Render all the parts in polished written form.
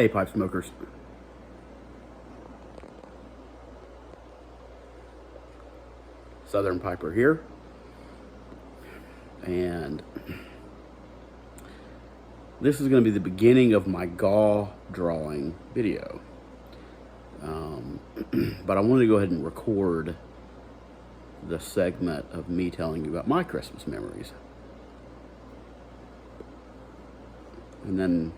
Hey, pipe smokers. Southern Piper here. And this is going to be the beginning of my GAW drawing video. But I wanted to go ahead and record the segment of me telling you about my Christmas memories. And then,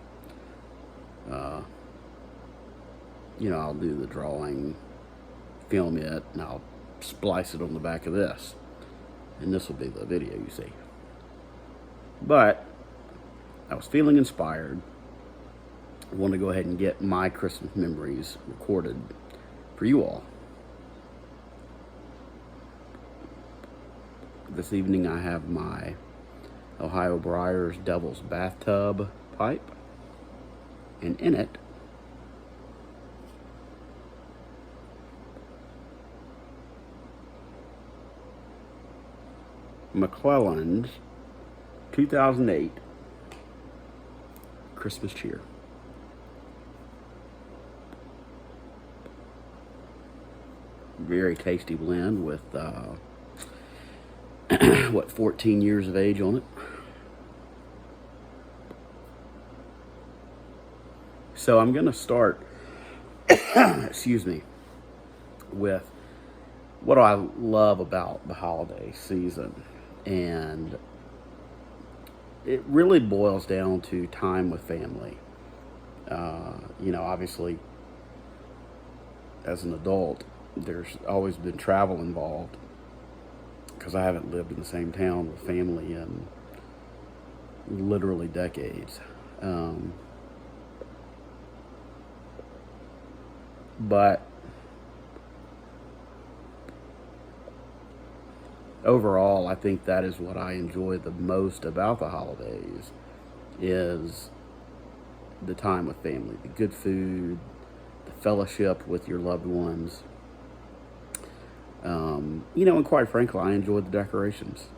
I'll do the drawing, film it, and I'll splice it on the back of this. And this will be the video you see. But I was feeling inspired. I wanted to go ahead and get my Christmas memories recorded for you all. This evening I have my Ohio Briar's Devil's Bathtub pipe, and in it McClellan's 2008 Christmas Cheer. Very tasty blend with 14 years of age on it. So I'm going to start, excuse me, with what I love about the holiday season. And it really boils down to time with family. Obviously, as an adult, there's always been travel involved because I haven't lived in the same town with family in literally decades. But overall, I think that is what I enjoy the most about the holidays, is the time with family, the good food, the fellowship with your loved ones. And quite frankly, I enjoy the decorations.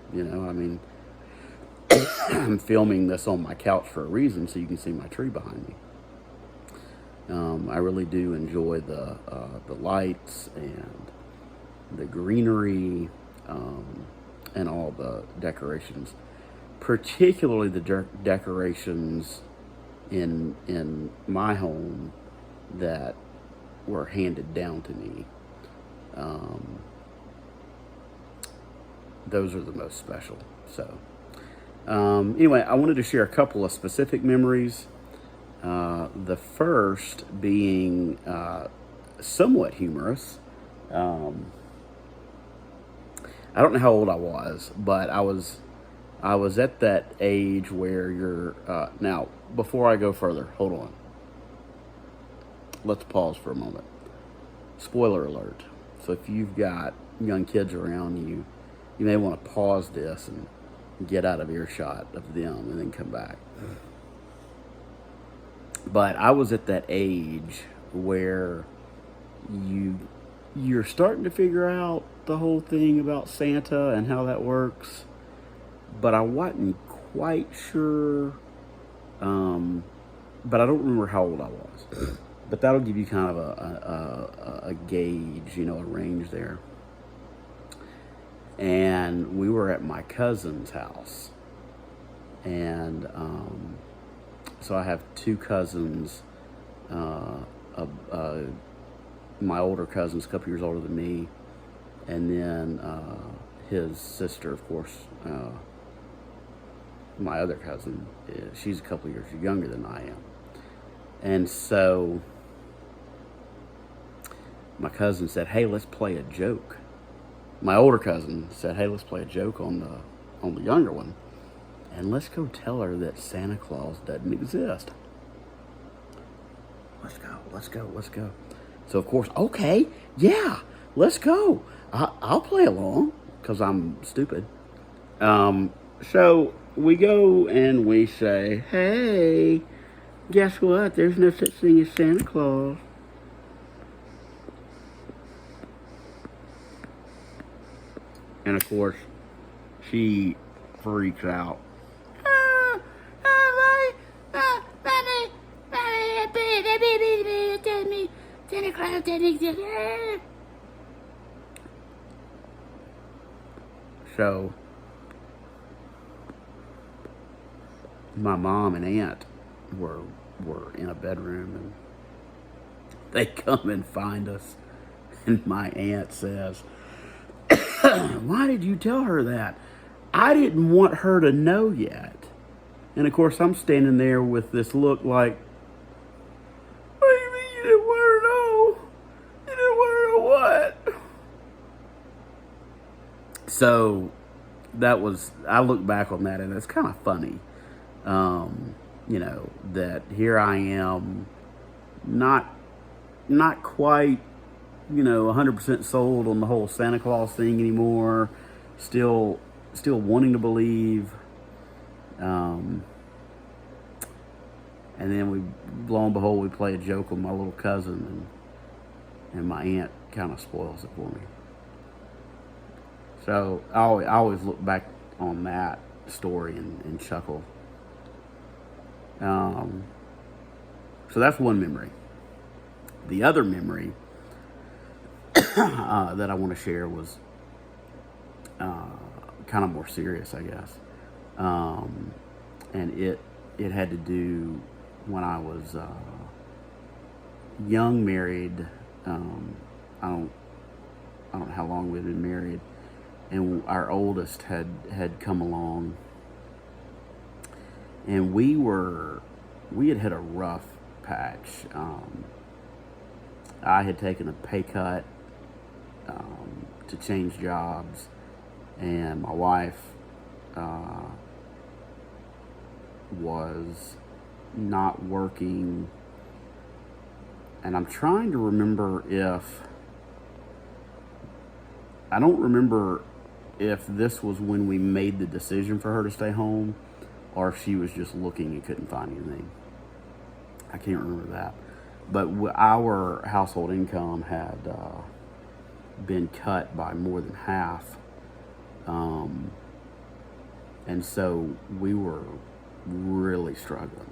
I'm filming this on my couch for a reason, so you can see my tree behind me. I really do enjoy the lights and the greenery, and all the decorations, particularly the decorations in my home that were handed down to me. Those are the most special. So anyway, I wanted to share a couple of specific memories. The first being somewhat humorous. I don't know how old I was, but I was at that age where you're now, before I go further, hold on. Let's pause for a moment. Spoiler alert. So if you've got young kids around you, you may want to pause this and get out of earshot of them and then come back. But I was at that age where you're starting to figure out the whole thing about Santa and how that works, but I wasn't quite sure, but I don't remember how old I was. But that'll give you kind of a gauge, a range there. And we were at my cousin's house, and so I have two cousins. My older cousin's a couple years older than me, and then his sister, of course, my other cousin, she's a couple years younger than I am. And so my cousin said, "Hey, let's play a joke." My older cousin said, "Hey, let's play a joke on the younger one, and let's go tell her that Santa Claus doesn't exist." Let's go. So of course, okay, yeah, let's go. I'll play along because I'm stupid. So we go and we say, "Hey, guess what? There's no such thing as Santa Claus." And of course, she freaks out. So my mom and aunt were in a bedroom, and they come and find us, and my aunt says, "Why did you tell her that? I didn't want her to know yet." And of course, I'm standing there with this look like, "What do you mean you didn't want her to know? You didn't want her to know what?" So that was, I look back on that, and it's kind of funny, you know, that here I am, not quite, you know, 100% sold on the whole Santa Claus thing anymore. Still wanting to believe. And then lo and behold, we play a joke with my little cousin, and my aunt kind of spoils it for me. So I always look back on that story and chuckle. So that's one memory. The other memory that I want to share was kind of more serious, I guess. And it had to do when I was young, married. I don't know how long we'd been married, and our oldest had come along, and we had hit a rough patch. I had taken a pay cut to change jobs, and my wife was not working, and I'm trying to remember I don't remember if this was when we made the decision for her to stay home, or if she was just looking and couldn't find anything. I can't remember that. But our household income had been cut by more than half. And so we were really struggling.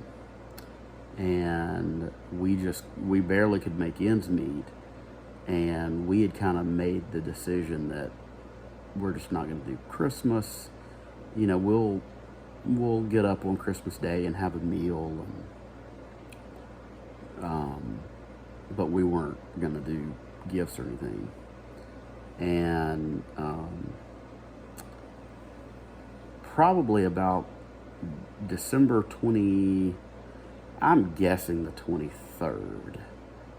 And we barely could make ends meet. And we had kind of made the decision that we're just not going to do Christmas. You know, we'll get up on Christmas Day and have a meal, but we weren't going to do gifts or anything. And probably about December 20, I'm guessing the 23rd.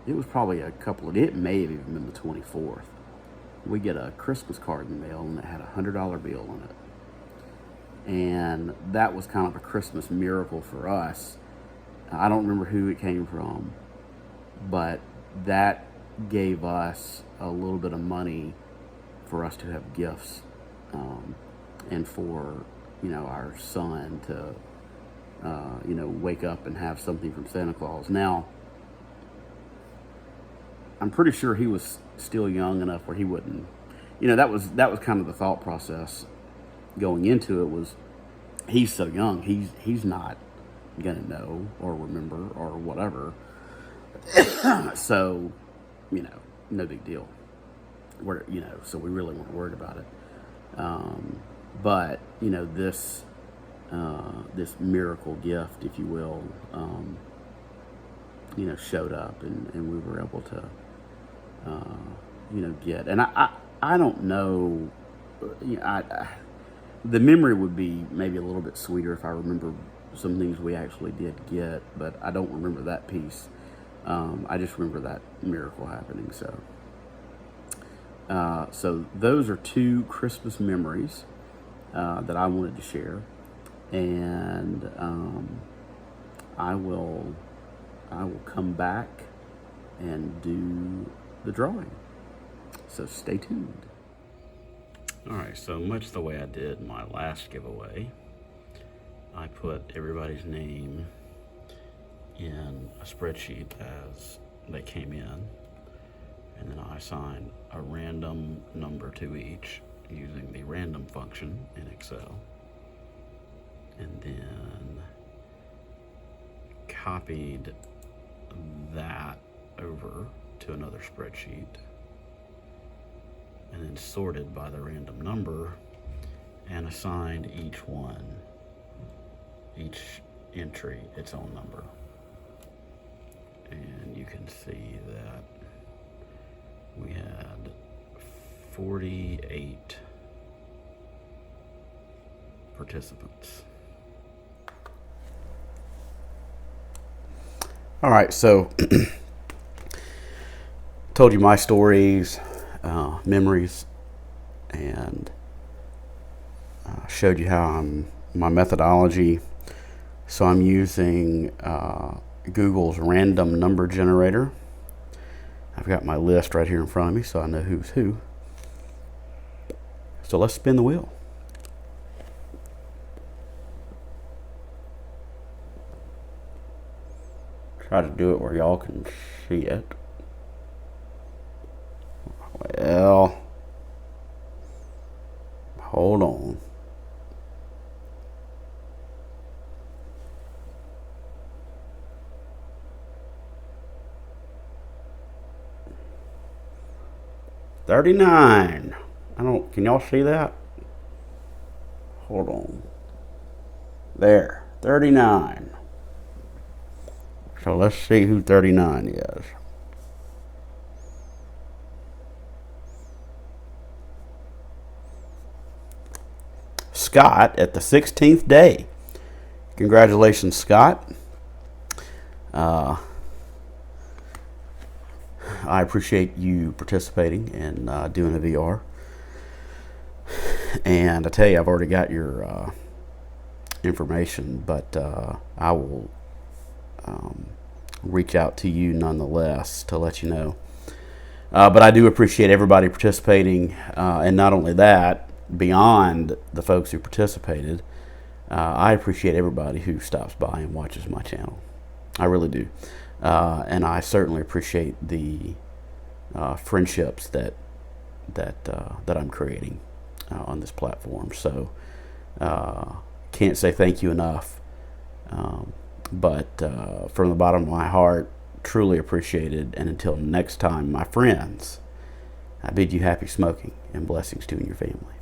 It was probably it may have even been the 24th. We get a Christmas card in the mail, and it had a $100 bill on it. And that was kind of a Christmas miracle for us. I don't remember who it came from, but that gave us a little bit of money for us to have gifts, and for, you know, our son to, you know, wake up and have something from Santa Claus. Now, I'm pretty sure he was still young enough where he wouldn't, you know, that was kind of the thought process going into it, was he's so young, he's not gonna know or remember or whatever. So, you know, no big deal. So we really weren't worried about it. But, you know, this miracle gift, if you will, you know, showed up, and we were able to, you know, get. And I don't know, you know, the memory would be maybe a little bit sweeter if I remember some things we actually did get, but I don't remember that piece. I just remember that miracle happening. So those are two Christmas memories that I wanted to share, and I will come back and do the drawing. So stay tuned. All right, so much the way I did my last giveaway, I put everybody's name in a spreadsheet as they came in, and then I assigned a random number to each using the random function in Excel, and then copied that over to another spreadsheet, and then sorted by the random number, and assigned each entry its own number. And you can see that we had 48 participants. All right, so told you my stories, memories, and showed you how my methodology. So I'm using Google's random number generator. I've got my list right here in front of me, so I know who's who. So let's spin the wheel. Try to do it where y'all can see it. Well, hold on. $39. Can y'all see that? Hold on. There, 39. So let's see who 39 is. Scott at the 16th day. Congratulations, Scott. I appreciate you participating and doing a VR. And I tell you, I've already got your information, but I will reach out to you nonetheless to let you know. But I do appreciate everybody participating, and not only that, beyond the folks who participated, I appreciate everybody who stops by and watches my channel. I really do. And I certainly appreciate the friendships that I'm creating on this platform. So can't say thank you enough. But from the bottom of my heart, truly appreciated. And until next time, my friends, I bid you happy smoking and blessings to you and your family.